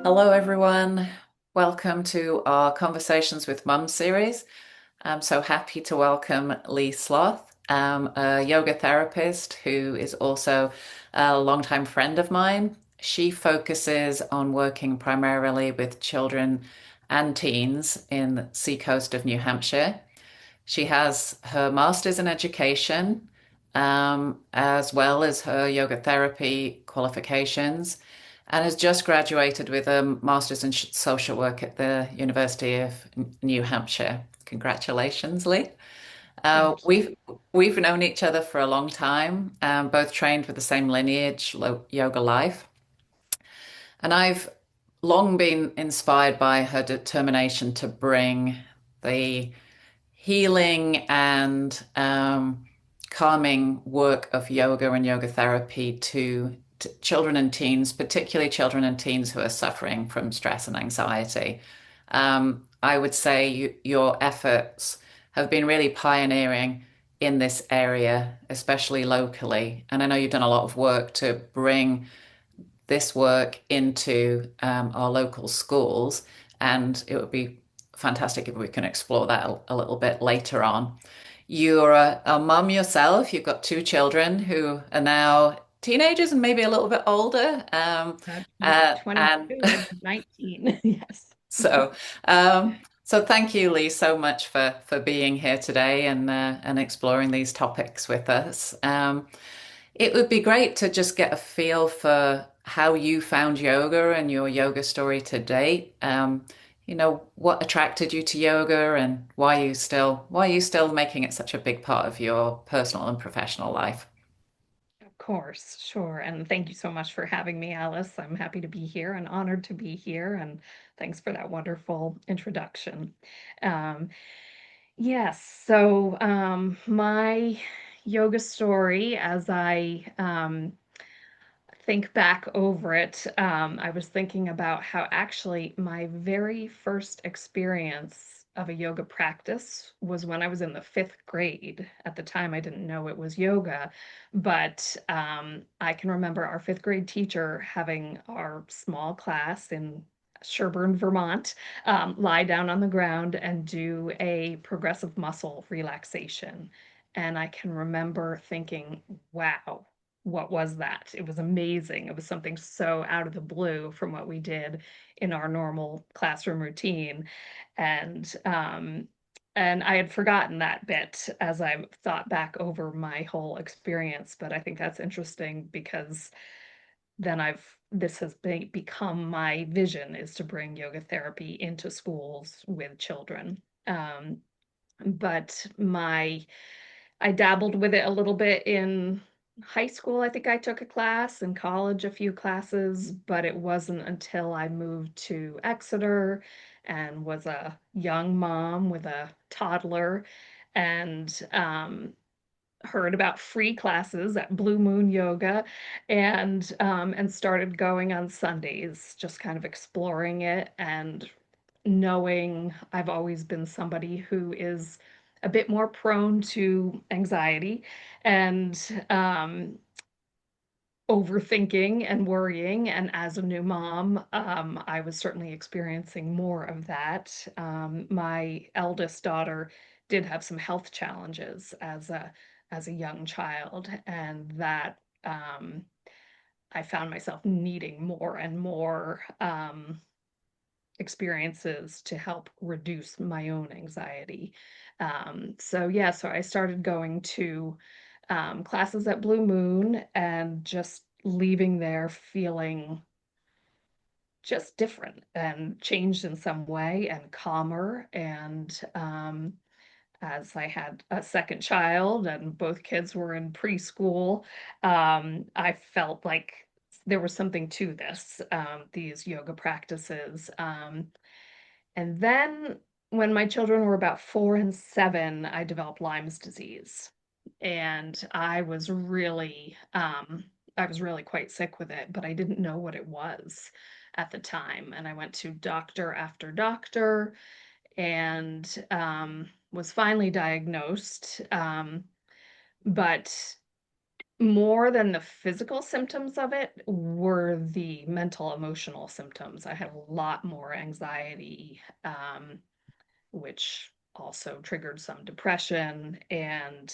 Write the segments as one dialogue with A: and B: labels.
A: Hello, everyone. Welcome to our Conversations with Mum series. I'm so happy to welcome Leigh Sloss, a yoga therapist who is also a longtime friend of mine. She focuses on working primarily with children and teens in the seacoast of New Hampshire. She has her master's in education, as well as her yoga therapy qualifications, and has just graduated with a master's in social work at the University of New Hampshire. Congratulations, Leigh. Uh,
B: Thank you.
A: we've we've known each other for a long time, both trained with the same lineage, Yoga Life, and I've long been inspired by her determination to bring the healing and calming work of yoga and yoga therapy to children and teens, particularly children and teens who are suffering from stress and anxiety. I would say your efforts have been really pioneering in this area, especially locally. And I know you've done a lot of work to bring this work into our local schools, and it would be fantastic if we can explore that a little bit later on. You're a mum yourself. You've got two children who are now teenagers and maybe a little bit older.
B: Yep,
A: And
B: 22 and 19. Yes.
A: so, so thank you, Leigh, so much for being here today and exploring these topics with us. It would be great to just get a feel for how you found yoga and your yoga story to date. What attracted you to yoga and why are you still making it such a big part of your personal and professional life?
B: Of course, sure. And thank you so much for having me, Alice. I'm happy to be here and honored to be here. And thanks for that wonderful introduction. Um, yes, so my yoga story, as I think back over it, I was thinking about how actually my very first experience of a yoga practice was when I was in the fifth grade. At the time, I didn't know it was yoga, but I can remember our fifth grade teacher having our small class in Sherburne, Vermont, lie down on the ground and do a progressive muscle relaxation. And I can remember thinking, wow, what was that? It was amazing. It was something so out of the blue from what we did in our normal classroom routine. And and I had forgotten that bit as I thought back over my whole experience, but I think that's interesting because then this has become my vision is to bring yoga therapy into schools with children. Um, but my I dabbled with it a little bit in high school. I think I took a class, in college, a few classes, but it wasn't until I moved to Exeter and was a young mom with a toddler and heard about free classes at Blue Moon Yoga and started going on Sundays, just kind of exploring it and knowing I've always been somebody who is a bit more prone to anxiety and overthinking and worrying. And as a new mom, I was certainly experiencing more of that. My eldest daughter did have some health challenges as a young child, and that I found myself needing more and more experiences to help reduce my own anxiety. So yeah, so I started going to classes at Blue Moon and just leaving there feeling just different and changed in some way and calmer. And as I had a second child and both kids were in preschool, I felt like there was something to this, these yoga practices. And then when my children were about 4 and 7, I developed Lyme's disease. And I was really quite sick with it, but I didn't know what it was at the time. And I went to doctor after doctor and was finally diagnosed. But more than the physical symptoms of it were the mental emotional symptoms. I had a lot more anxiety, which also triggered some depression. And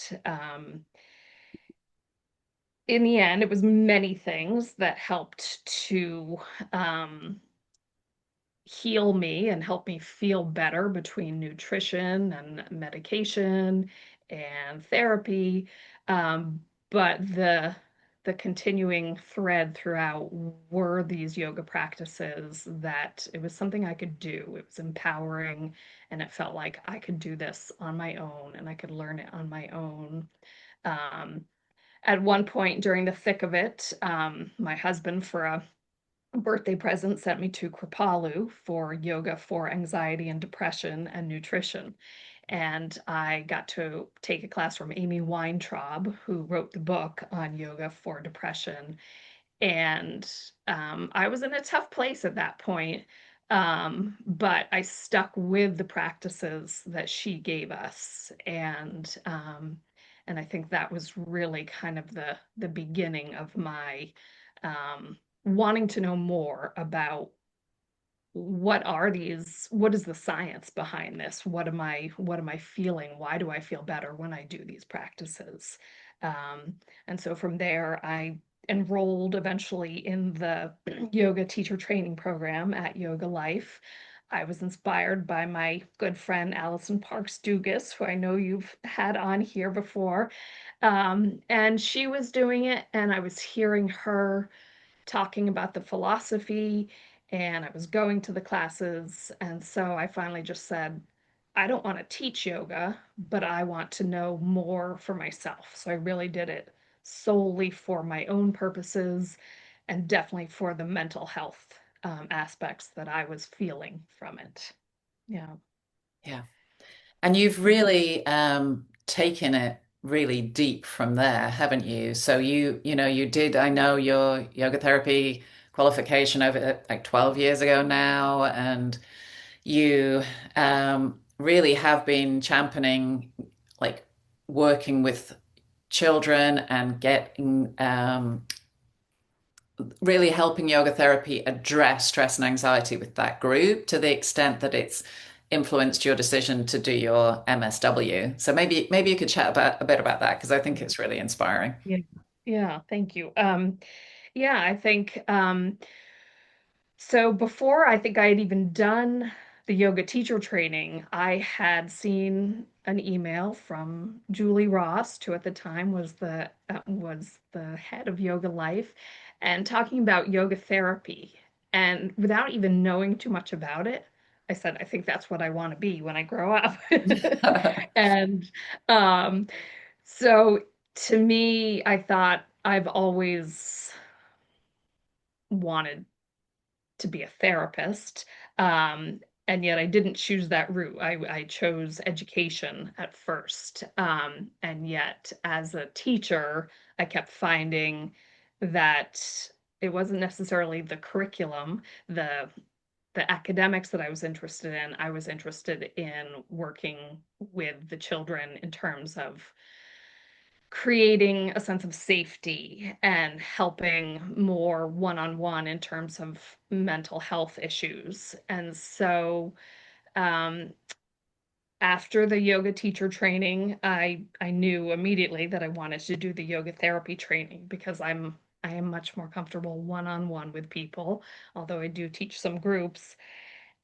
B: in the end, it was many things that helped to um, heal me and help me feel better between nutrition and medication and therapy. Um, but the continuing thread throughout were these yoga practices that it was something I could do. It was empowering, and it felt like I could do this on my own and I could learn it on my own. Um, at one point during the thick of it, my husband, for a birthday present, sent me to Kripalu for yoga for anxiety and depression and nutrition. And I got to take a class from Amy Weintraub, who wrote the book on yoga for depression. And I was in a tough place at that point. But I stuck with the practices that she gave us. And I think that was really kind of the beginning of my wanting to know more about what is the science behind this, what am I feeling, why do I feel better when I do these practices. And so from there I enrolled eventually in the yoga teacher training program at Yoga Life. I was inspired by my good friend Allison Parks Dugas, who I know you've had on here before. And she was doing it, and I was hearing her talking about the philosophy, and I was going to the classes. And so I finally just said, I don't want to teach yoga, but I want to know more for myself. So I really did it solely for my own purposes and definitely for the mental health aspects that I was feeling from it. Yeah.
A: Yeah. And you've really taken it really deep from there, haven't you? So you did, I know your yoga therapy qualification over like 12 years ago now, and you really have been championing like working with children and getting really helping yoga therapy address stress and anxiety with that group to the extent that it's influenced your decision to do your MSW. So maybe you could chat about a bit about that because I think it's really inspiring.
B: Yeah. Yeah, thank you. Yeah, I think so before I think I had even done the yoga teacher training, I had seen an email from Julie Ross, who at the time was the head of Yoga Life, and talking about yoga therapy. And without even knowing too much about it, I said, I think that's what I want to be when I grow up. And um, so to me, I thought I've always wanted to be a therapist. Um, and yet I didn't choose that route. I chose education at first. And yet, as a teacher, I kept finding that it wasn't necessarily the curriculum, the academics that I was interested in. I was interested in working with the children in terms of creating a sense of safety and helping more one-on-one in terms of mental health issues. And so um, after the yoga teacher training, I knew immediately that I wanted to do the yoga therapy training because I am much more comfortable one-on-one with people, although I do teach some groups.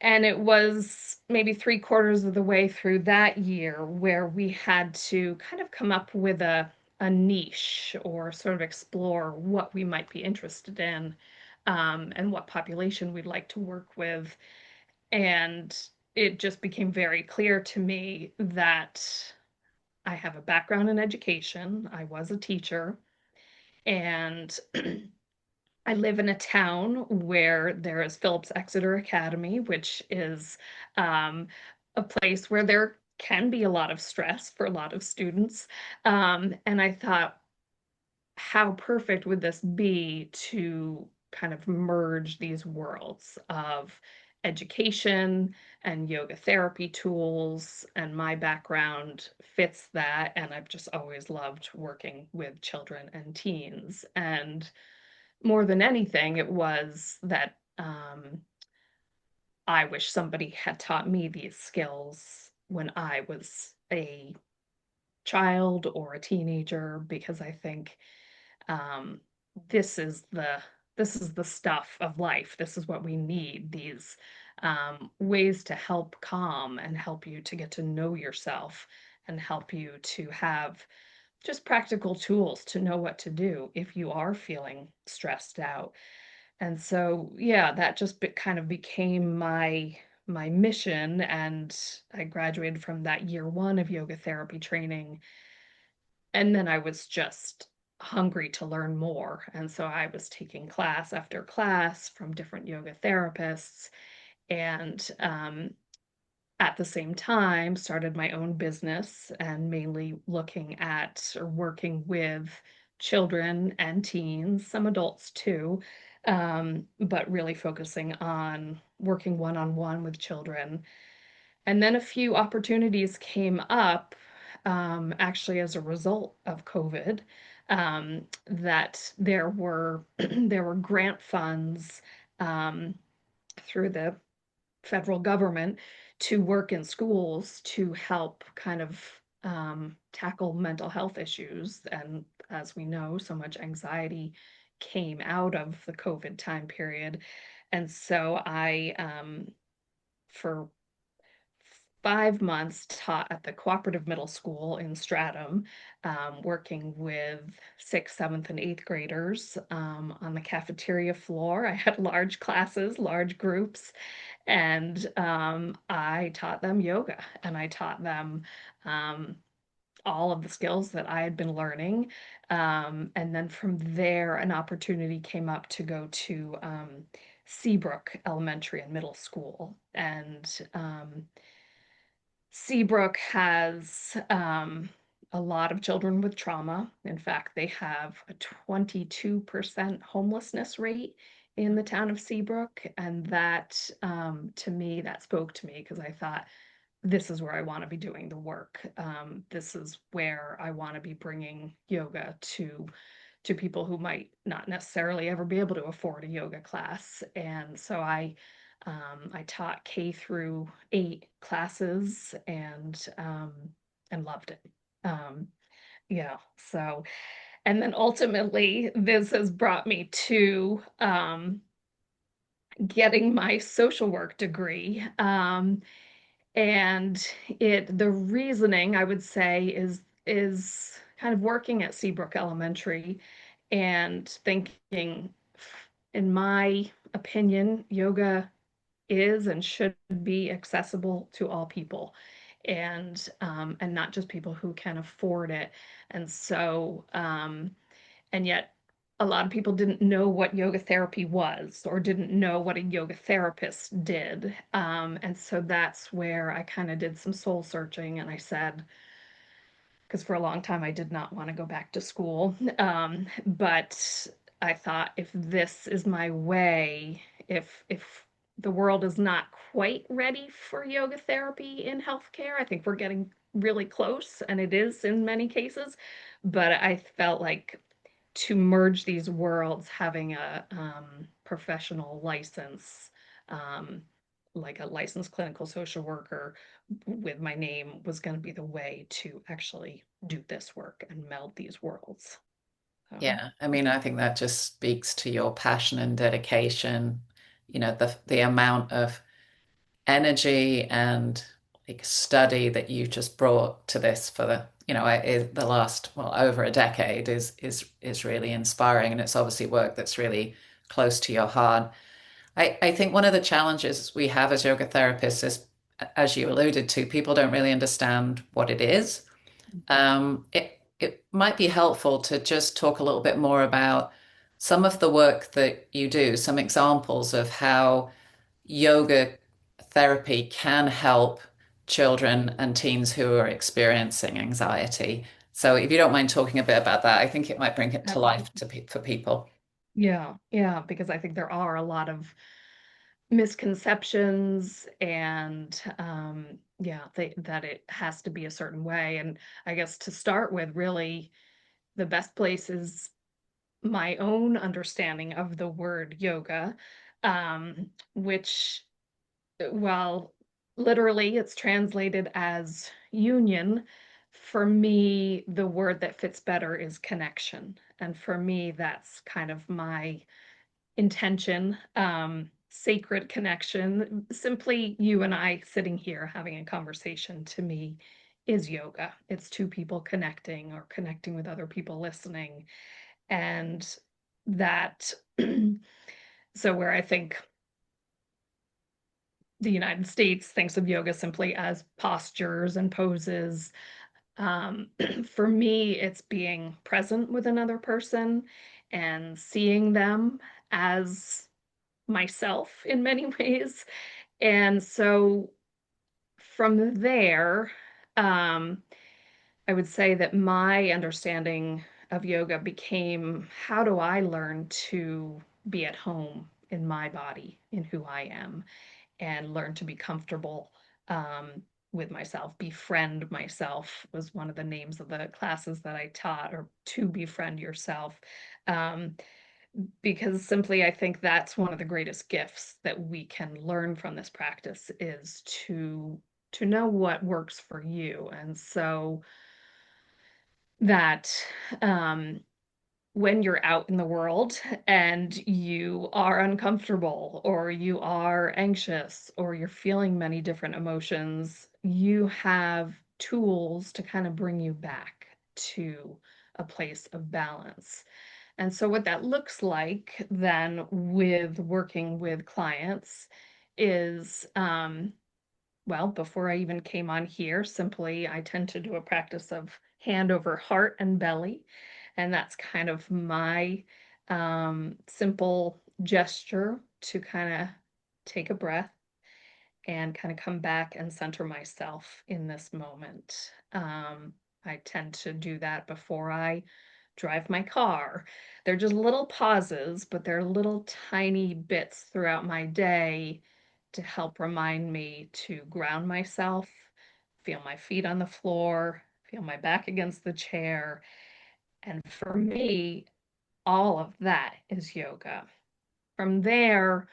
B: And it was maybe three-quarters of the way through that year where we had to kind of come up with a niche or sort of explore what we might be interested in, and what population we'd like to work with. And it just became very clear to me that I have a background in education. I was a teacher, and I live in a town where there is Phillips Exeter Academy, which is a place where there can be a lot of stress for a lot of students. And I thought, how perfect would this be to kind of merge these worlds of education and yoga therapy tools, and my background fits that. And I've just always loved working with children and teens. And more than anything, it was that I wish somebody had taught me these skills when I was a child or a teenager, because I think um, this is the this is the stuff of life. This is what we need. These ways to help calm and help you to get to know yourself and help you to have just practical tools to know what to do if you are feeling stressed out. And so, yeah, that just kind of became my mission. And I graduated from that year one of yoga therapy training. And then I was just hungry to learn more. And so I was taking class after class from different yoga therapists. And at the same time, started my own business and mainly looking at or working with children and teens, some adults too, but really focusing on working one on one with children. And then a few opportunities came up, actually as a result of COVID, that there were there were grant funds um, through the federal government to work in schools to help kind of tackle mental health issues. And as we know, so much anxiety came out of the COVID time period. And so for 5 months, taught at the cooperative middle school in Stratham, working with sixth, seventh, and eighth graders on the cafeteria floor. I had large classes, large groups, and I taught them yoga, and I taught them um, all of the skills that I had been learning. And then from there, an opportunity came up to go to Seabrook Elementary and Middle School. And Seabrook has a lot of children with trauma. In fact, they have a 22% homelessness rate in the town of Seabrook. And that, to me, that spoke to me because I thought, this is where I want to be doing the work. This is where I want to be bringing yoga to people who might not necessarily ever be able to afford a yoga class. And so I taught K through 8 classes and loved it. Um, yeah. So and then ultimately this has brought me to getting my social work degree. And the reasoning I would say is kind of working at Seabrook Elementary and thinking, in my opinion, yoga is and should be accessible to all people, and not just people who can afford it. And so and yet a lot of people didn't know what yoga therapy was or didn't know what a yoga therapist did. And so that's where I kind of did some soul searching, and I said, because for a long time I did not want to go back to school. But I thought, if this is my way, if the world is not quite ready for yoga therapy in healthcare, I think we're getting really close, and it is in many cases. But I felt like to merge these worlds, having a professional license, um, like a licensed clinical social worker with my name, was going to be the way to actually do this work and meld these worlds. So,
A: Yeah, I mean, I think that just speaks to your passion and dedication, the amount of energy and like study that you just brought to this for the last, well, over a decade is really inspiring, and it's obviously work that's really close to your heart. I think one of the challenges we have as yoga therapists is, as you alluded to, people don't really understand what it is. It might be helpful to just talk a little bit more about some of the work that you do, some examples of how yoga therapy can help children and teens who are experiencing anxiety. So if you don't mind talking a bit about that, I think it might bring it to life
B: absolutely.
A: for people.
B: Yeah, yeah, because I think there are a lot of misconceptions and yeah, that it has to be a certain way. And I guess to start with, really, the best place is my own understanding of the word yoga, which, well, literally it's translated as union. For me, the word that fits better is connection. And for me, that's kind of my intention, sacred connection. Simply you and I sitting here having a conversation to me is yoga. It's two people connecting or connecting with other people listening. And that, so where I think the United States thinks of yoga simply as postures and poses. Um, for me, it's being present with another person and seeing them as myself in many ways. And so from there, um, I would say that my understanding of yoga became, how do I learn to be at home in my body, in who I am, and learn to be comfortable with myself. Befriend myself was one of the names of the classes that I taught, or to befriend yourself. Um, because simply I think that's one of the greatest gifts that we can learn from this practice is to know what works for you. And so that um, when you're out in the world and you are uncomfortable or you are anxious or you're feeling many different emotions, you have tools to kind of bring you back to a place of balance. And so, what that looks like then with working with clients is, well, before I even came on here, simply I tend to do a practice of hand over heart and belly. And that's kind of my simple gesture to kind of take a breath and kind of come back and center myself in this moment. I tend to do that before I drive my car. They're just little pauses, but they're little tiny bits throughout my day to help remind me to ground myself, feel my feet on the floor, feel my back against the chair. And for me, all of that is yoga. From there,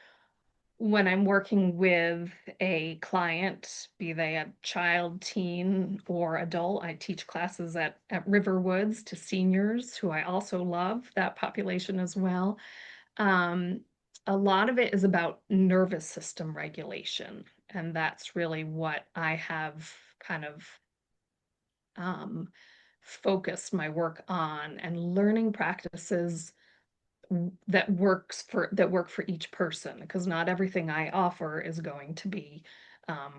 B: when I'm working with a client, be they a child, teen, or adult, I teach classes at Riverwoods to seniors who I also love, that population as well. Um, a lot of it is about nervous system regulation, and that's really what I have kind of um, focused my work on, and learning practices that work for each person, because not everything I offer is going to be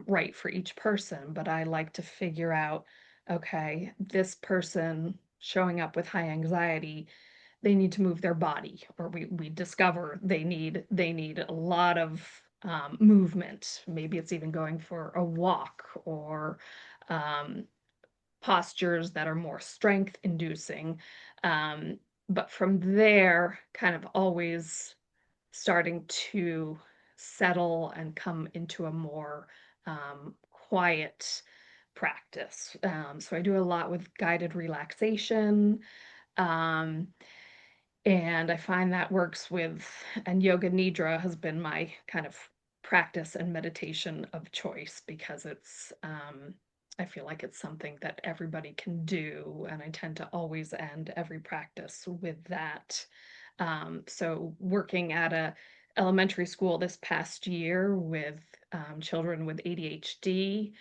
B: right for each person. But I like to figure out, okay, this person showing up with high anxiety, they need to move their body, or we discover they need a lot of movement. Maybe it's even going for a walk, or um, postures that are more strength inducing. Um, but from there, kind of always starting to settle and come into a more quiet practice. So I do a lot with guided relaxation. Um, and I find that works with, and yoga nidra has been my kind of practice and meditation of choice, because I feel like it's something that everybody can do. And I tend to always end every practice with that. So working at a elementary school this past year with children with ADHD,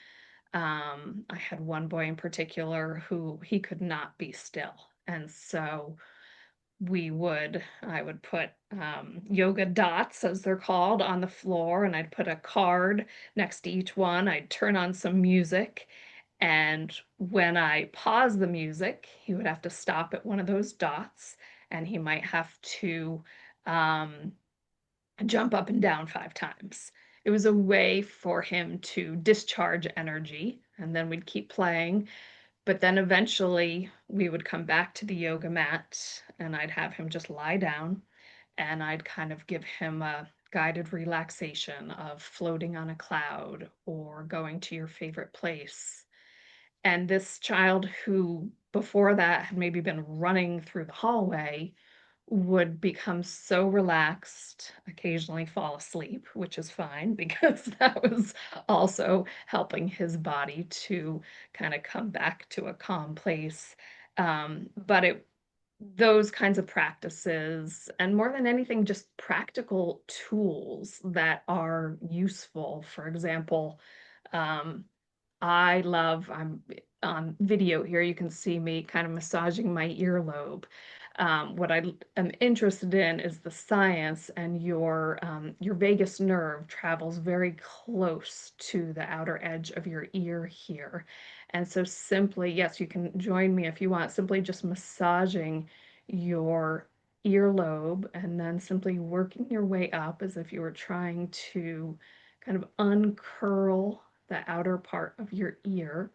B: I had one boy in particular who he could not be still. And so I would put yoga dots, as they're called, on the floor, and I'd put a card next to each one. I'd turn on some music, and when I pause the music, he would have to stop at one of those dots, and he might have to um, jump up and down 5 times. It was a way for him to discharge energy, and then we'd keep playing. But then eventually we would come back to the yoga mat, and I'd have him just lie down, and I'd kind of give him a guided relaxation of floating on a cloud or going to your favorite place. And this child who before that had maybe been running through the hallway would become so relaxed, occasionally fall asleep, which is fine because that was also helping his body to kind of come back to a calm place. But it those kinds of practices, and more than anything, just practical tools that are useful. For example, um, I'm on video here, you can see me kind of massaging my earlobe. What I am interested in is the science, and your vagus nerve travels very close to the outer edge of your ear here. And so simply, yes, you can join me if you want, simply just massaging your earlobe and then simply working your way up as if you were trying to kind of uncurl the outer part of your ear.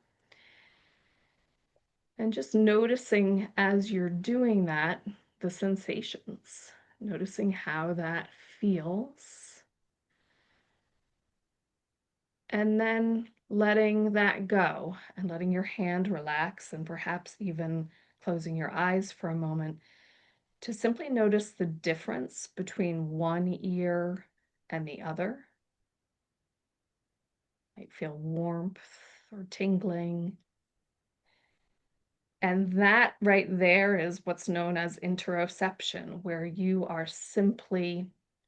B: And just noticing as you're doing that, the sensations, noticing how that feels, and then letting that go and letting your hand relax and perhaps even closing your eyes for a moment to simply notice the difference between one ear and the other. Might feel warmth or tingling. And that right there is what's known as interoception, where you are simply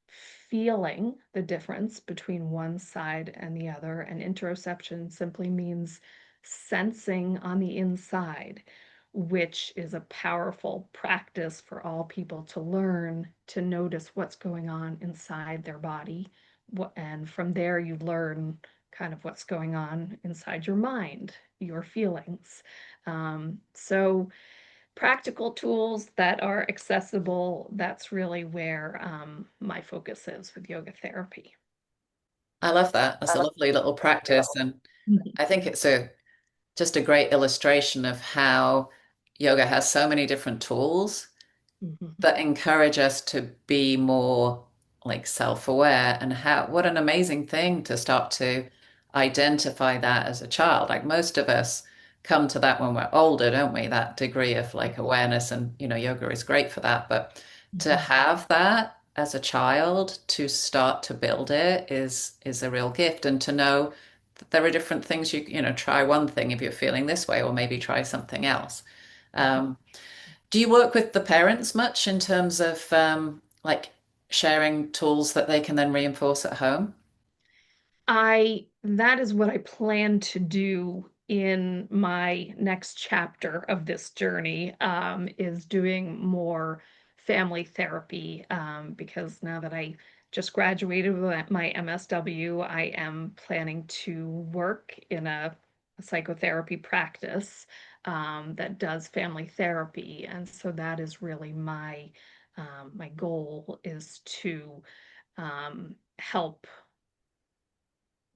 B: feeling the difference between one side and the other. And interoception simply means sensing on the inside, which is a powerful practice for all people to learn to notice what's going on inside their body. And from there, you learn kind of what's going on inside your mind, your feelings. So practical tools that are accessible, that's really where my focus is with yoga therapy.
A: I love that. That's a lovely little practice. And
B: Mhm.
A: I think it's a just a great illustration of how yoga has so many different tools
B: Mhm.
A: that encourage us to be more like self-aware, and how what an amazing thing to start to identify that as a child. Like most of us come to that when we're older, don't we? That degree of like awareness, and yoga is great for that. But to
B: Mhm.
A: have that as a child, to start to build it is a real gift. And to know that there are different things try one thing if you're feeling this way, or maybe try something else. Um, do you work with the parents much in terms of like sharing tools that they can then reinforce at home?
B: That is what I plan to do in my next chapter of this journey, is doing more family therapy, because now that I just graduated with my MSW, I am planning to work in a psychotherapy practice, that does family therapy. And so that is really my goal is to help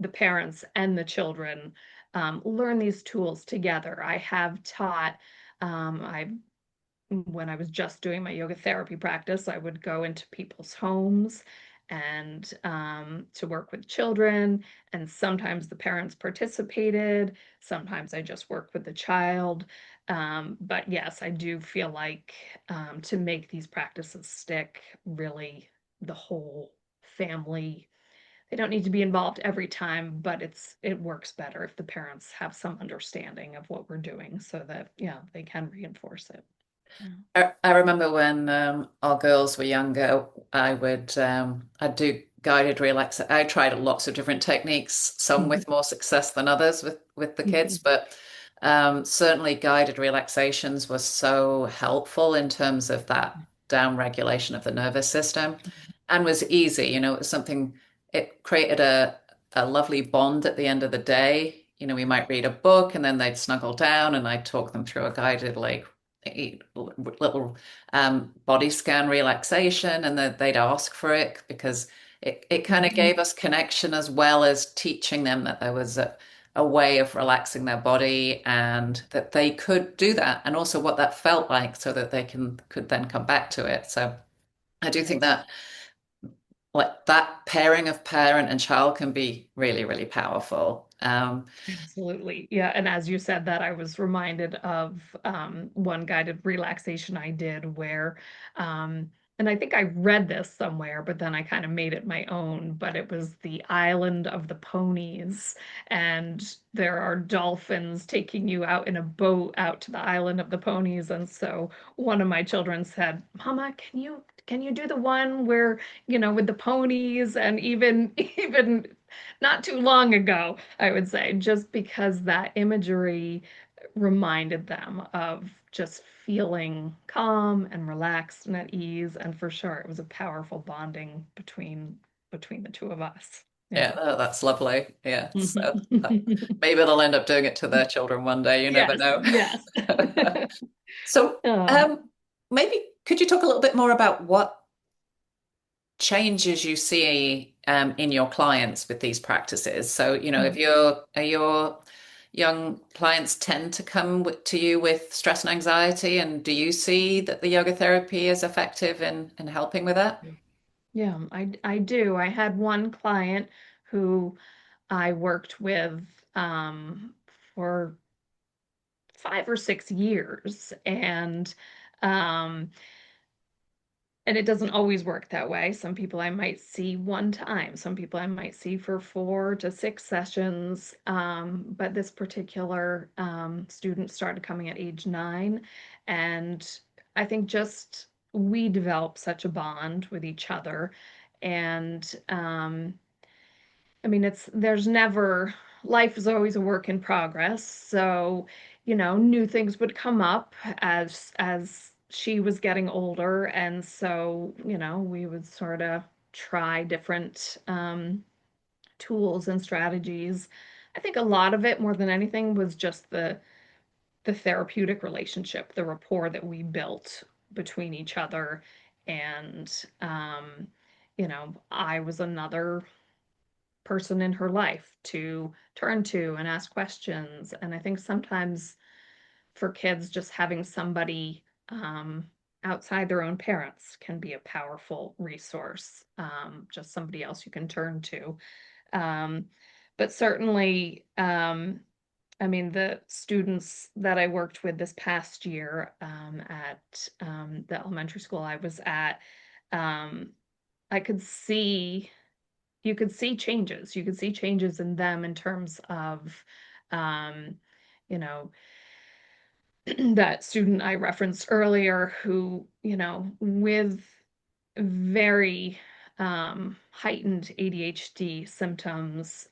B: the parents and the children learn these tools together. I have taught, I when I was just doing my yoga therapy practice, I would go into people's homes and to work with children. And sometimes the parents participated, sometimes I just worked with the child. But yes, I do feel like to make these practices stick, really the whole family, they don't need to be involved every time, but it works better if the parents have some understanding of what we're doing so that, yeah, they can reinforce it. Yeah.
A: I remember when our girls were younger, I'd do guided relax. I tried lots of different techniques, some
B: Mhm.
A: with more success than others with the kids,
B: Mhm.
A: but certainly guided relaxations were so helpful in terms of that down regulation of the nervous system, and was easy. It was something. It created a lovely bond at the end of the day. We might read a book and then they'd snuggle down, and I'd talk them through a guided like little body scan relaxation, and that they'd ask for it because it kind of
B: Mhm.
A: gave us connection as well as teaching them that there was a way of relaxing their body, and that they could do that, and also what that felt like so that they could then come back to it. So I do think
B: Right.
A: that like that pairing of parent and child can be really, really powerful.
B: Absolutely. Yeah. And as you said that, I was reminded of one guided relaxation I did where, and I think I read this somewhere, but then I kind of made it my own. But it was the island of the ponies, and there are dolphins taking you out in a boat out to the island of the ponies. And so one of my children said, "Mama, can you do the one where, with the ponies?" And even even not too long ago, I would say, just because that imagery reminded them of just feeling calm and relaxed and at ease. And for sure, it was a powerful bonding between the two of us. Yeah.
A: Yeah, that's lovely. Yeah. So maybe they'll end up doing it to their children one day. You never
B: Yes,
A: know.
B: yes.
A: So,
B: Oh,
A: maybe could you talk a little bit more about what changes you see in your clients with these practices? So, if
B: mm,
A: are your young clients tend to come to you with stress and anxiety, and do you see that the yoga therapy is effective in helping with that?
B: yeah, I do. I had one client who I worked with for 5 or 6 years, um, and it doesn't always work that way. Some people I might see one time, some people I might see for 4 to 6 sessions. But this particular student started coming at age 9. And I think just we developed such a bond with each other. And I mean, there's never, life is always a work in progress. So, new things would come up as she was getting older. And so, we would sort of try different tools and strategies. I think a lot of it, more than anything, was just the therapeutic relationship, the rapport that we built between each other. And I was another person in her life to turn to and ask questions. And I think sometimes for kids, just having somebody outside their own parents can be a powerful resource, just somebody else you can turn to. Um, but certainly, I mean, the students that I worked with this past year at the elementary school I was at, um, I could see you could see changes. You could see changes in them in terms of, um, you know, that student I referenced earlier who, with very heightened ADHD symptoms.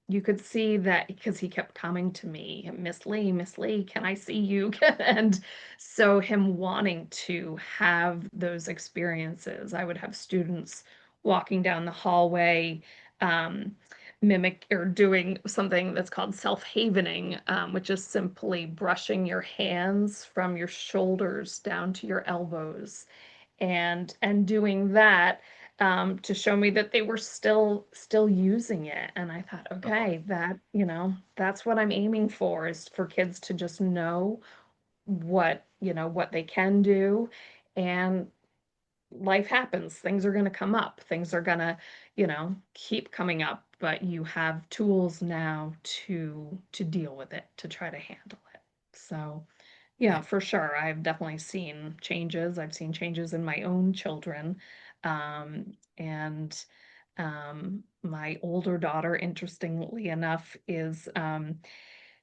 B: You could see that because he kept coming to me, Miss Lee, can I see you? And so him wanting to have those experiences, I would have students walking down the hallway, um, mimic or doing something that's called self-havening, which is simply brushing your hands from your shoulders down to your elbows and doing that to show me that they were still using it. And I thought,
A: Oh,
B: okay, that's what I'm aiming for, is for kids to just know what they can do. And life happens. Things are going to come up. Things are going to, keep coming up, but you have tools now to deal with it, to try to handle it. So,
A: yeah.
B: yeah, for sure. I've definitely seen changes. I've seen changes in my own children. And my older daughter, interestingly enough, is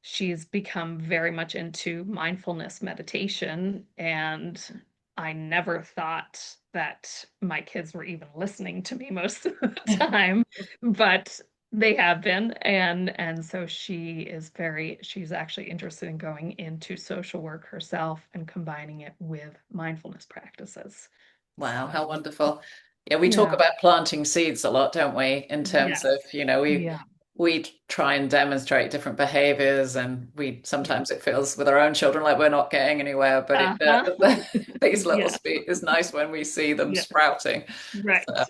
B: she's become very much into mindfulness meditation. And I never thought that my kids were even listening to me most of the time, but they have been. And so she's actually interested in going into social work herself and combining it with mindfulness practices.
A: Wow, how
B: So,
A: wonderful. Yeah, we talk
B: yeah.
A: about planting seeds a lot, don't we? In terms of,
B: Yes. Yeah.
A: we try and demonstrate different behaviors, and we
B: Yeah.
A: sometimes it feels with our own children like we're not getting anywhere, but
B: Uh-huh.
A: these little
B: Yeah.
A: speed is nice when we see them
B: Yeah.
A: sprouting.
B: Right.
A: So,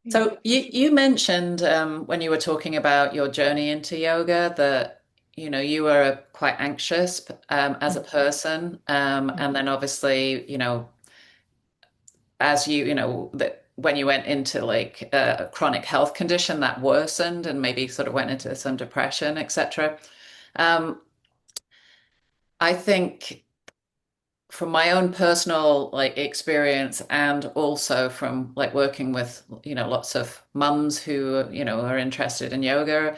B: Yeah.
A: so you mentioned when you were talking about your journey into yoga that you were quite anxious as a
B: Mhm.
A: person, and
B: Mhm.
A: then obviously as that when you went into like a chronic health condition that worsened and maybe sort of went into some depression, etc. Um, I think from my own personal like experience and also from like working with, lots of mums who, are interested in yoga,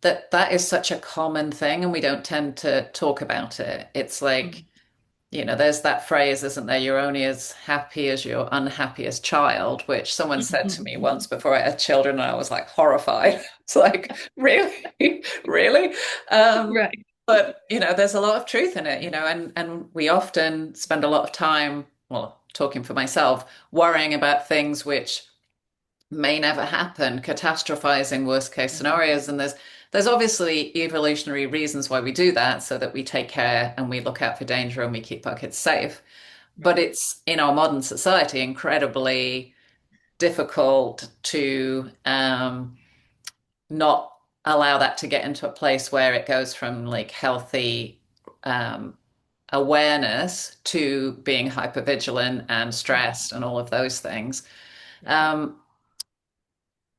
A: that is such a common thing and we don't tend to talk about it. It's like,
B: Mm.
A: there's that phrase, isn't there? You're only as happy as your unhappiest child, which someone said to me once before I had children, and I was like horrified. It's like, really? Really? Um,
B: Right.
A: but there's a lot of truth in it, and we often spend a lot of time, well, talking for myself, worrying about things which may never happen, catastrophizing worst case scenarios. And there's obviously evolutionary reasons why we do that, so that we take care and we look out for danger and we keep our kids safe. But
B: Right.
A: it's in our modern society incredibly difficult to not allow that to get into a place where it goes from like healthy um, awareness to being hypervigilant and stressed and all of those things.
B: Right.
A: Um,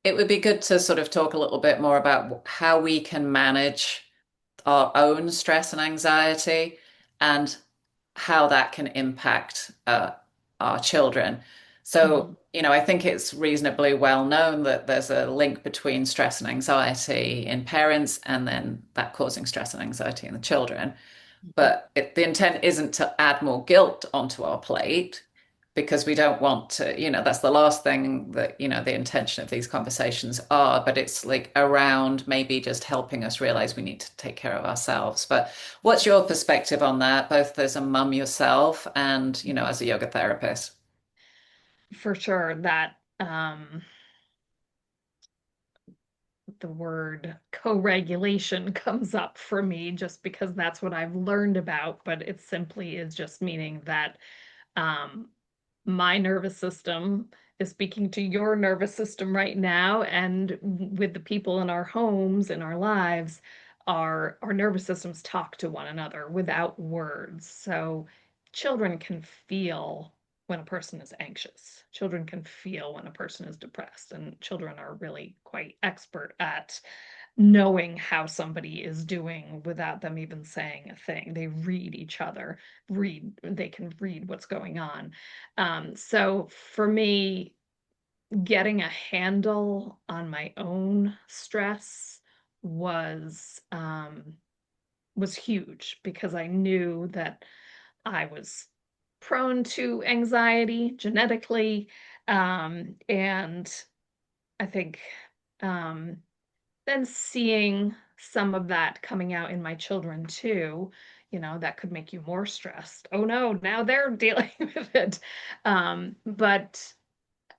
A: it would be good to sort of talk a little bit more about how we can manage our own stress and anxiety and how that can impact our children. So,
B: Mhm.
A: I think it's reasonably well known that there's a link between stress and anxiety in parents and then that causing stress and anxiety in the children.
B: Mhm.
A: But the intent isn't to add more guilt onto our plate because we don't want to, that's the last thing that, the intention of these conversations are, but it's like around maybe just helping us realize we need to take care of ourselves. But what's your perspective on that, both as a mum yourself and, as a yoga therapist?
B: For sure that the word co-regulation comes up for me just because that's what I've learned about, but it simply is just meaning that um, my nervous system is speaking to your nervous system right now, and with the people in our homes, in our lives, our nervous systems talk to one another without words. So children can feel when a person is anxious. Children can feel when a person is depressed, and children are really quite expert at knowing how somebody is doing without them even saying a thing. They read each other, they can read what's going on. So for me, getting a handle on my own stress was was huge because I knew that I was prone to anxiety genetically, and I think um, then seeing some of that coming out in my children too, that could make you more stressed. Oh no, now they're dealing with it. But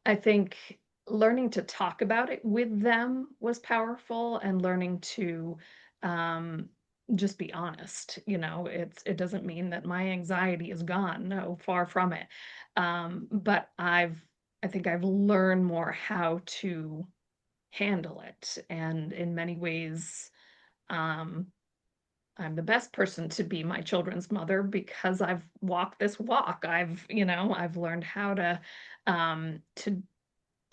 B: I think learning to talk about it with them was powerful, and learning to um, just be honest. It doesn't mean that my anxiety is gone. No, far from it. But I think I've learned more how to handle it. And in many ways, um, I'm the best person to be my children's mother because I've walked this walk. I've learned how to um, to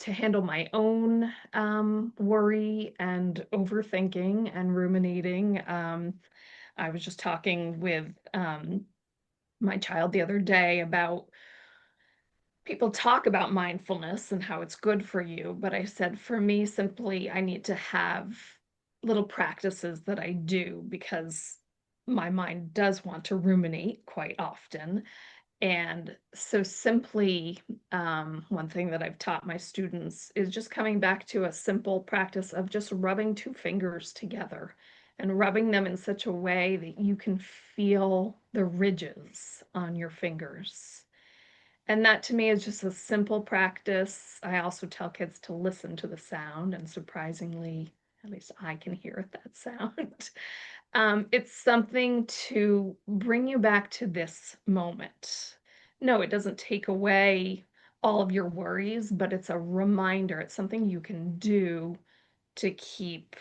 B: to handle my own worry and overthinking and ruminating. I was just talking with my child the other day about people talk about mindfulness and how it's good for you, but I said for me, simply, I need to have little practices that I do because my mind does want to ruminate quite often. And so, simply, one thing that I've taught my students is just coming back to a simple practice of just rubbing two fingers together and rubbing them in such a way that you can feel the ridges on your fingers. And that to me is just a simple practice. I also tell kids to listen to the sound, and surprisingly, at least I can hear that sound. It's something to bring you back to this moment. No, it doesn't take away all of your worries, but it's a reminder. It's something you can do to keep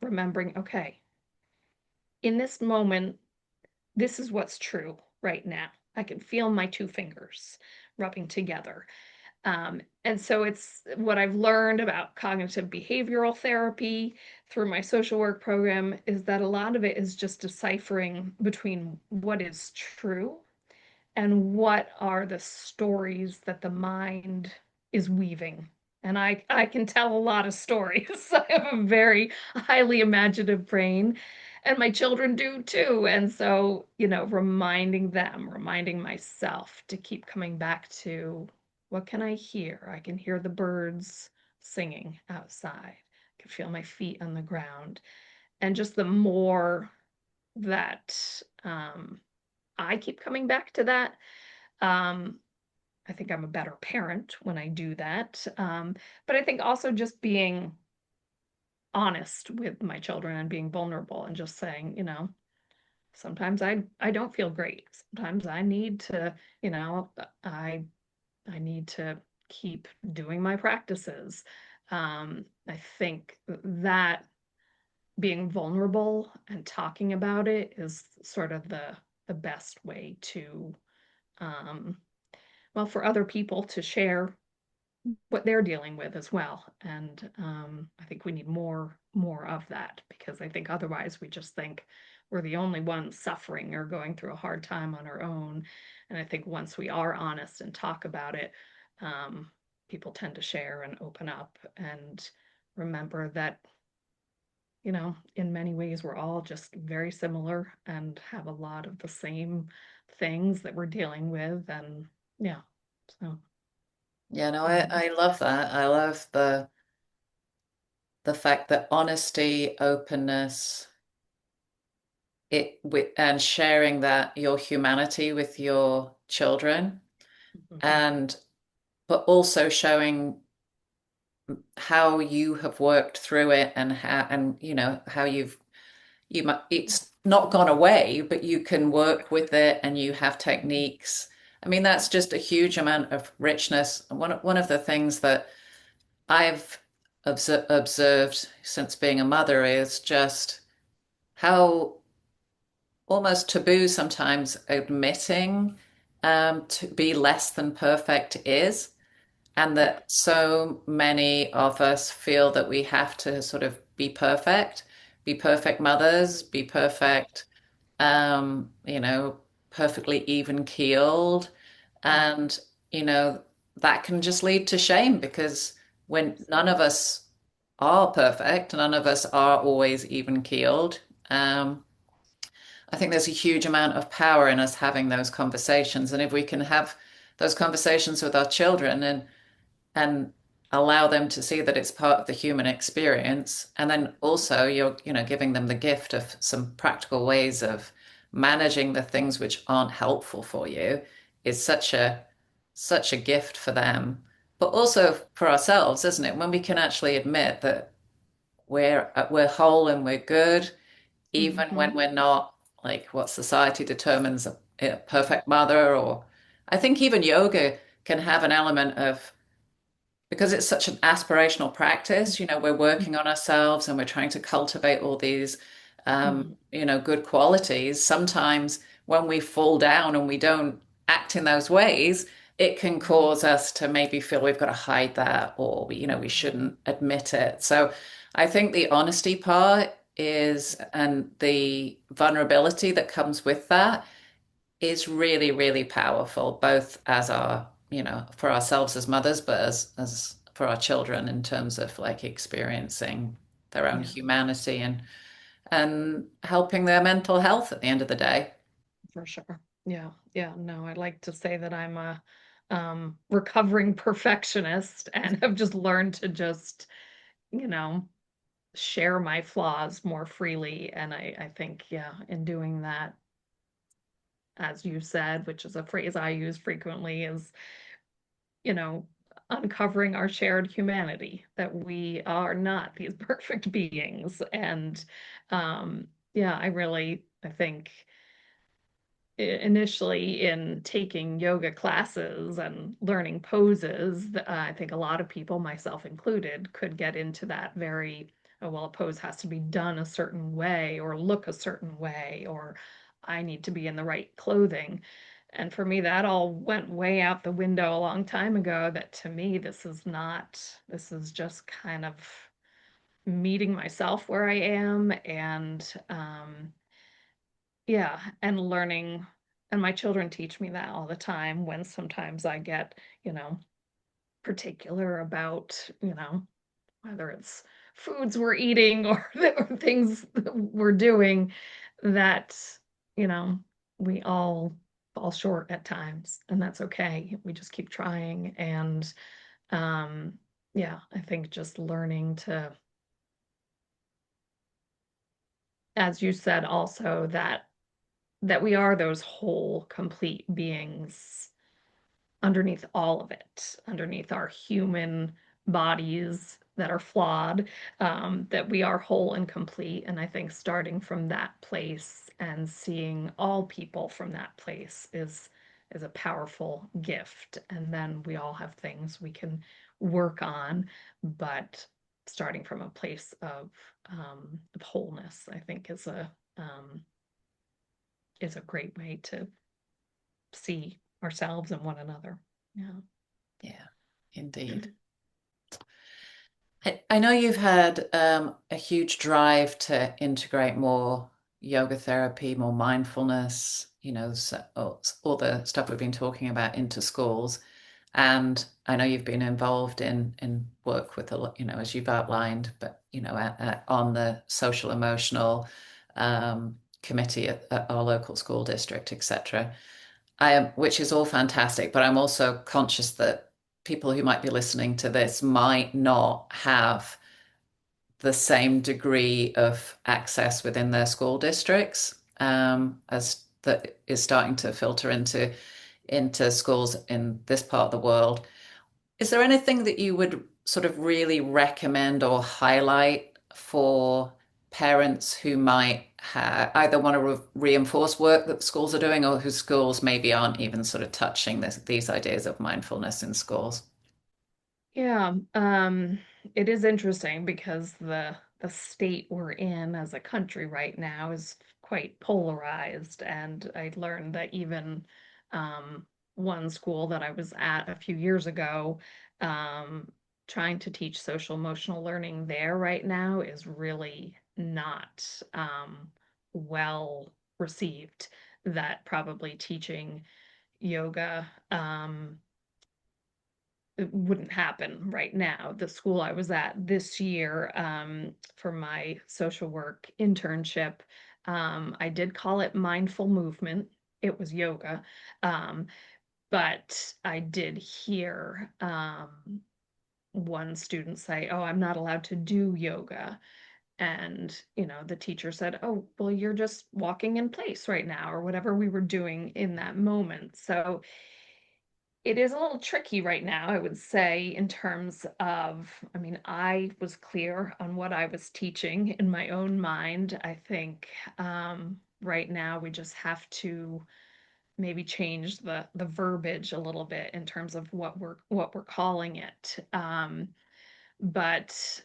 B: remembering, okay, in this moment, this is what's true right now. I can feel my two fingers rubbing together. And so it's what I've learned about cognitive behavioral therapy through my social work program is that a lot of it is just deciphering between what is true and what are the stories that the mind is weaving. And I can tell a lot of stories. I have a very highly imaginative brain, and my children do too. And so, reminding them, reminding myself to keep coming back to what can I hear? I can hear the birds singing outside. I can feel my feet on the ground. And just the more that I keep coming back to that, um, I think I'm a better parent when I do that. But I think also just being honest with my children and being vulnerable and just saying, sometimes I don't feel great. Sometimes I need to, you know, I I need to keep doing my practices. I think that being vulnerable and talking about it is sort of the best way to um, well, for other people to share what they're dealing with as well. And I think we need more of that because I think otherwise we just think we're the only ones suffering or going through a hard time on our own. And I think once we are honest and talk about it, um, people tend to share and open up and remember that, in many ways we're all just very similar and have a lot of the same things that we're dealing with. And yeah, so.
A: Yeah, no,
B: Um,
A: I love that. I love the fact that honesty, openness, and sharing that your humanity with your children,
B: mhm.
A: and but also showing how you have worked through it and how it's not gone away, but you can work with it and you have techniques. I mean, that's just a huge amount of richness. One of the things that I've observed since being a mother is just how almost taboo sometimes admitting to be less than perfect is, and
B: Yeah.
A: that so many of us feel that we have to sort of be perfect mothers, be perfect, perfectly even keeled.
B: Mm,
A: And, you know, that can just lead to shame because when none of
B: absolutely.
A: us are perfect, none of us are always even keeled. Um, I think there's a huge amount of power in us having those conversations. And if we can have those conversations with our children and allow them to see that it's part of the human experience, and then also you're, giving them the gift of some practical ways of managing the things which aren't helpful for you is such a gift for them, but also for ourselves, isn't it? When we can actually admit that we're whole and we're good even
B: Hmm.
A: when we're not like what society determines a perfect mother. Or I think even yoga can have an element of, because it's such an aspirational practice, we're working on ourselves and we're trying to cultivate all these
B: Hmm.
A: good qualities. Sometimes when we fall down and we don't act in those ways, it can cause us to maybe feel we've got to hide that, or we shouldn't admit it. So I think the honesty part is, and the vulnerability that comes with that is really, really powerful, both as for ourselves as mothers, but as for our children in terms of like experiencing their own
B: Yeah,
A: humanity and helping their mental health at the end of the day.
B: for sure. Yeah, yeah. No, I like to say that I'm a recovering perfectionist and have just learned to just, you know, share my flaws more freely. And I think, yeah, in doing that, as you said, which is a phrase I use frequently, is, you know, uncovering our shared humanity, that we are not these perfect beings. And yeah, I think initially in taking yoga classes and learning poses, I think a lot of people, myself included, could get into that very, oh, well, a pose has to be done a certain way or look a certain way, or I need to be in the right clothing. And for me, that all went way out the window a long time ago. That to me, this is just kind of meeting myself where I am and yeah, and learning. And my children teach me that all the time when sometimes I get, you know, particular about, whether it's foods we're eating or, or things that we're doing that, you know, we all fall short at times, and that's okay. We just keep trying. And um, yeah, I think just learning to, as you said, also that we are those whole, complete beings underneath all of it, underneath our human bodies that are flawed, that we are whole and complete. And I think starting from that place and seeing all people from that place is a powerful gift. And then we all have things we can work on, but starting from a place of wholeness, I think is a great way to see ourselves and one another. Yeah.
A: Yeah, indeed. I know you've had a huge drive to integrate more yoga therapy, more mindfulness, so, all the stuff we've been talking about into schools. And I know you've been involved in work with a lot, as you've outlined, but on the social emotional committee at our local school district, etc. Which is all fantastic, but I'm also conscious that people who might be listening to this might not have the same degree of access within their school districts, as that is starting to filter into schools in this part of the world. Is there anything that you would sort of really recommend or highlight for parents who might either want to reinforce work that schools are doing, or whose schools maybe aren't even sort of touching these ideas of mindfulness in schools?
B: Yeah, it is interesting because the state we're in as a country right now is quite polarized, and I learned that even one school that I was at a few years ago, um, trying to teach social emotional learning there right now is really not well received. That probably teaching yoga. It wouldn't happen right now. The school I was at this year, for my social work internship, I did call it mindful movement. It was yoga. Um, but I did hear one student say, "Oh, I'm not allowed to do yoga." And, the teacher said, "Oh, well, you're just walking in place right now," or whatever we were doing in that moment. So it is a little tricky right now, I would say, in terms of, I mean, I was clear on what I was teaching in my own mind. I think right now we just have to maybe change the verbiage a little bit in terms of what we're calling it. But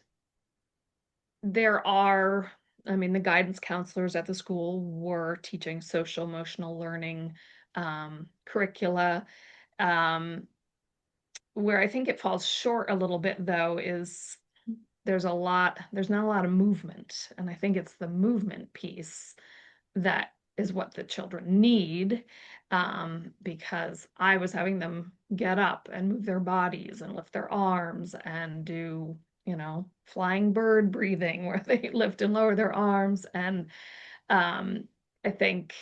B: there are, I mean, the guidance counselors at the school were teaching social emotional learning curricula. Um, Where I think it falls short a little bit, though, is there's not a lot of movement. And I think it's the movement piece that is what the children need, because I was having them get up and move their bodies and lift their arms and do, flying bird breathing where they lift and lower their arms. And um, I think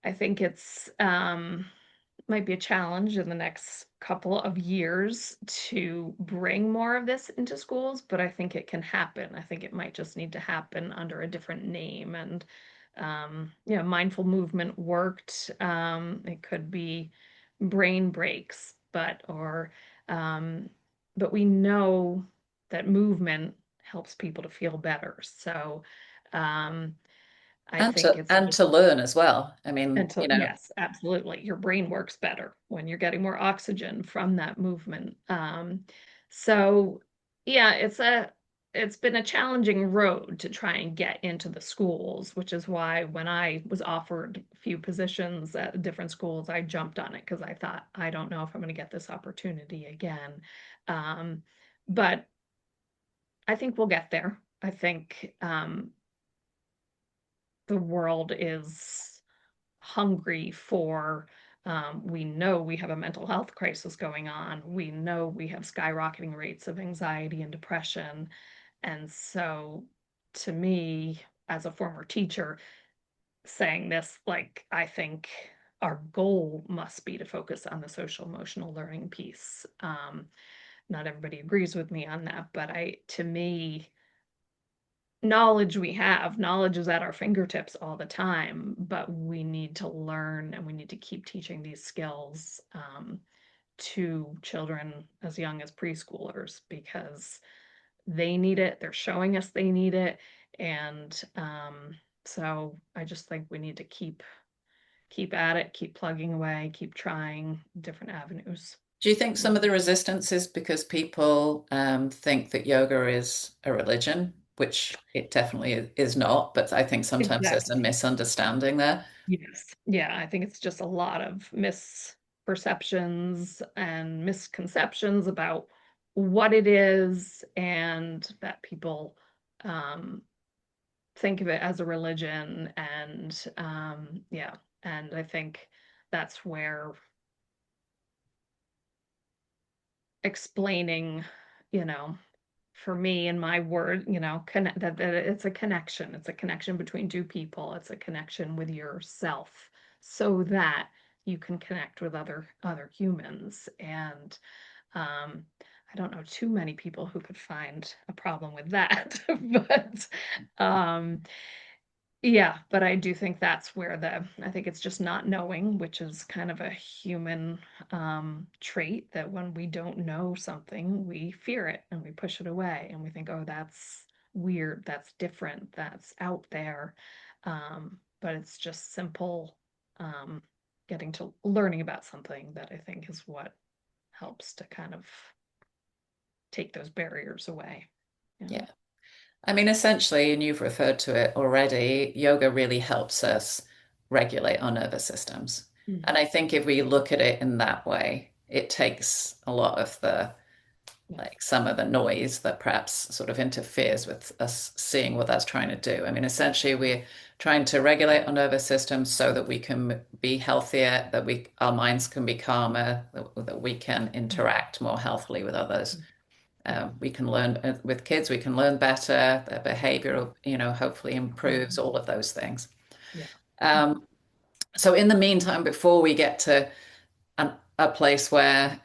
B: I think it's might be a challenge in the next couple of years to bring more of this into schools, but I think it can happen. I think it might just need to happen under a different name. And mindful movement worked. It could be brain breaks, um, but we know that movement helps people to feel better. So um, I
A: And
B: think
A: to
B: it's
A: and
B: just
A: to learn as well. I mean,
B: until, yes, absolutely. Your brain works better when you're getting more oxygen from that movement. So yeah, it's been a challenging road to try and get into the schools, which is why when I was offered a few positions at different schools, I jumped on it because I thought, I don't know if I'm going to get this opportunity again. Um, but I think we'll get there. I think the world is hungry for, we know we have a mental health crisis going on. We know we have skyrocketing rates of anxiety and depression. And so, to me, as a former teacher, saying this, like, I think our goal must be to focus on the social emotional learning piece. Not everybody agrees with me on that, but to me, knowledge we have, knowledge is at our fingertips all the time, but we need to learn and we need to keep teaching these skills to children as young as preschoolers because they need it. They're showing us they need it. And so I just think we need to keep at it, keep plugging away, keep trying different avenues.
A: Do you think some of the resistance is because people think that yoga is a religion, which it definitely is not, but I think sometimes there's a
B: Exactly.
A: misunderstanding there.
B: Yes. Yeah, I think it's just a lot of misperceptions and misconceptions about what it is, and that people um, think of it as a religion. And yeah, and I think that's where explaining, you know, for me in my word, that it's a connection. It's a connection between two people. It's a connection with yourself so that you can connect with other humans. And um, I don't know too many people who could find a problem with that. But um, yeah, but I do think that's where I think it's just not knowing, which is kind of a human trait, that when we don't know something, we fear it and we push it away and we think, oh, that's weird, that's different, that's out there. But it's just simple um, getting to learning about something that I think is what helps to kind of take those barriers away. Yeah.
A: Yeah. I mean, essentially, and you've referred to it already, yoga really helps us regulate our nervous systems. And
B: Mhm.
A: I think if we look at it in that way, it takes a lot of the,
B: Yeah.
A: like some of the noise that perhaps sort of interferes with us seeing what that's trying to do. I mean, essentially, we're trying to regulate our nervous system so that we can be healthier, that our minds can be calmer, that we can
B: Mhm.
A: interact more healthily with others.
B: Yeah.
A: We can learn with kids, we can learn better, their behavior, hopefully improves,
B: Mhm.
A: all of those things.
B: Yeah.
A: Um, so in the meantime, before we get to a place where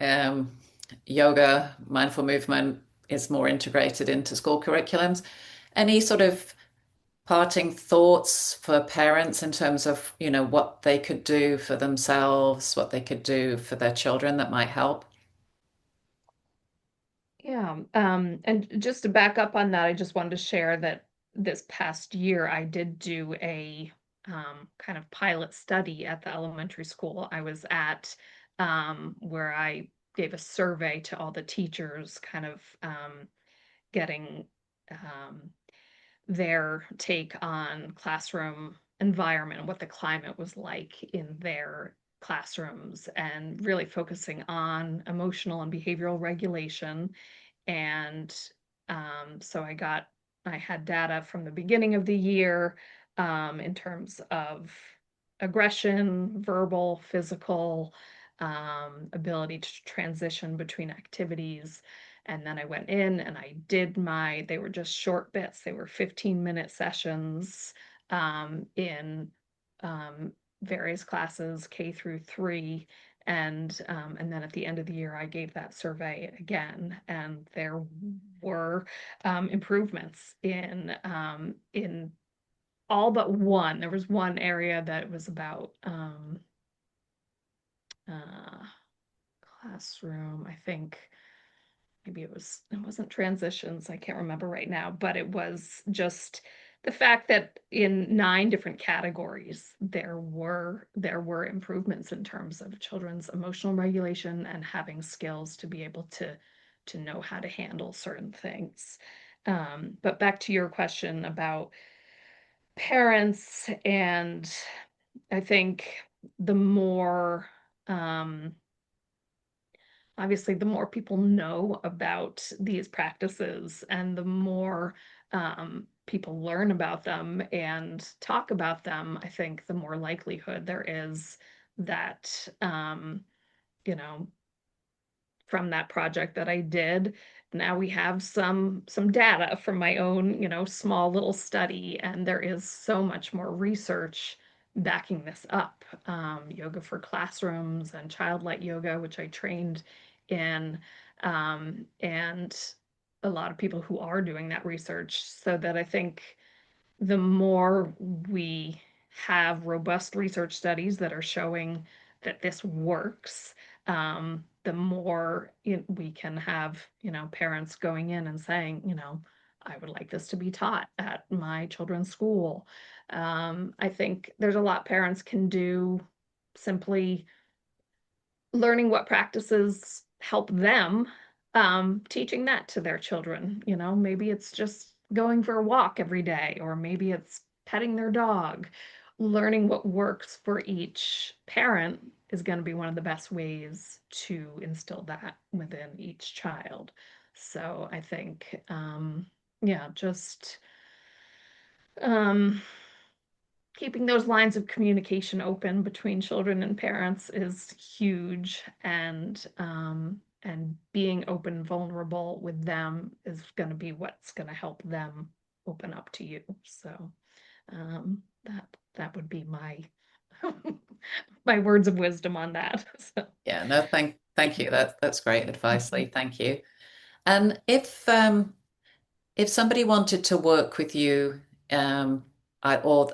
A: yoga, mindful movement is more integrated into school curriculums, any sort of parting thoughts for parents in terms of, what they could do for themselves, what they could do for their children that might help?
B: Yeah, and just to back up on that, I just wanted to share that this past year I did do a kind of pilot study at the elementary school I was at, where I gave a survey to all the teachers, kind of getting um, their take on classroom environment and what the climate was like in their classrooms, and really focusing on emotional and behavioral regulation. And so I had data from the beginning of the year, in terms of aggression, verbal, physical, ability to transition between activities. And then I went in and they were just short bits. They were 15-minute sessions in um, various classes, K through 3. And then at the end of the year, I gave that survey again, and there were improvements in all but one. There was one area that was about uh, classroom. I think maybe it wasn't transitions. I can't remember right now, but it was just the fact that in 9 different categories there were improvements in terms of children's emotional regulation and having skills to be able to know how to handle certain things. But back to your question about parents, and I think the more, um, obviously, the more people know about these practices and the more people learn about them and talk about them, I think the more likelihood there is that, you know, from that project that I did. Now we have some data from my own, small little study, and there is so much more research backing this up. Yoga for classrooms and childlight yoga, which I trained in, and a lot of people who are doing that research, so that I think the more we have robust research studies that are showing that this works, the more we can have, parents going in and saying, I would like this to be taught at my children's school. I think there's a lot parents can do, simply learning what practices help them, teaching that to their children. Maybe it's just going for a walk every day, or maybe it's petting their dog. Learning what works for each parent is going to be one of the best ways to instill that within each child. So I think, yeah, just um, keeping those lines of communication open between children and parents is huge, and being open, vulnerable with them is going to be what's going to help them open up to you. So that would be my my words of wisdom on that. So,
A: Yeah, no, thank you. That's great advice, Lee. Thank you. And if somebody wanted to work with you, or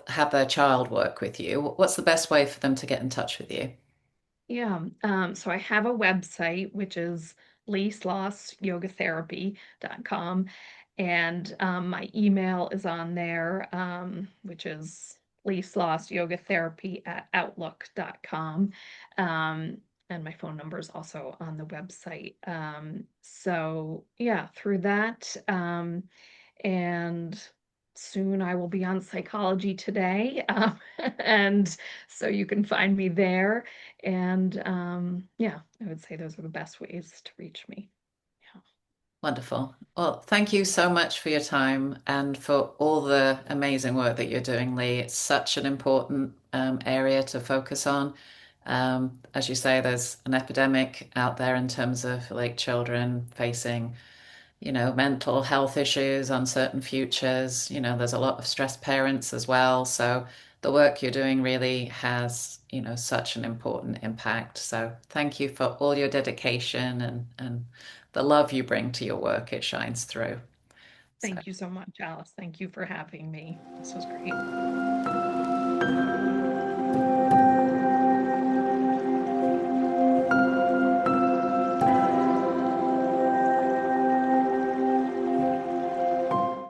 A: have their child work with you, what's the best way for them to get in touch with you?
B: yeah, so I have a website, which is leigh-sloss-yogatherapy.com, and my email is on there, which is leigh-sloss-yogatherapy@outlook.com. Um, and my phone number is also on the website. So yeah, through that, and soon I will be on Psychology Today, and so you can find me there. And yeah, I would say those are the best ways to reach me. Yeah.
A: Wonderful. Well, thank you so much for your time and for all the amazing work that you're doing, Lee. It's such an important area to focus on. As you say, there's an epidemic out there in terms of like children facing, mental health issues, uncertain futures. There's a lot of stressed parents as well. So the work you're doing really has, such an important impact. So thank you for all your dedication and the love you bring to your work. It shines through. So
B: Thank you so much, Alice. Thank you for having me. This was great.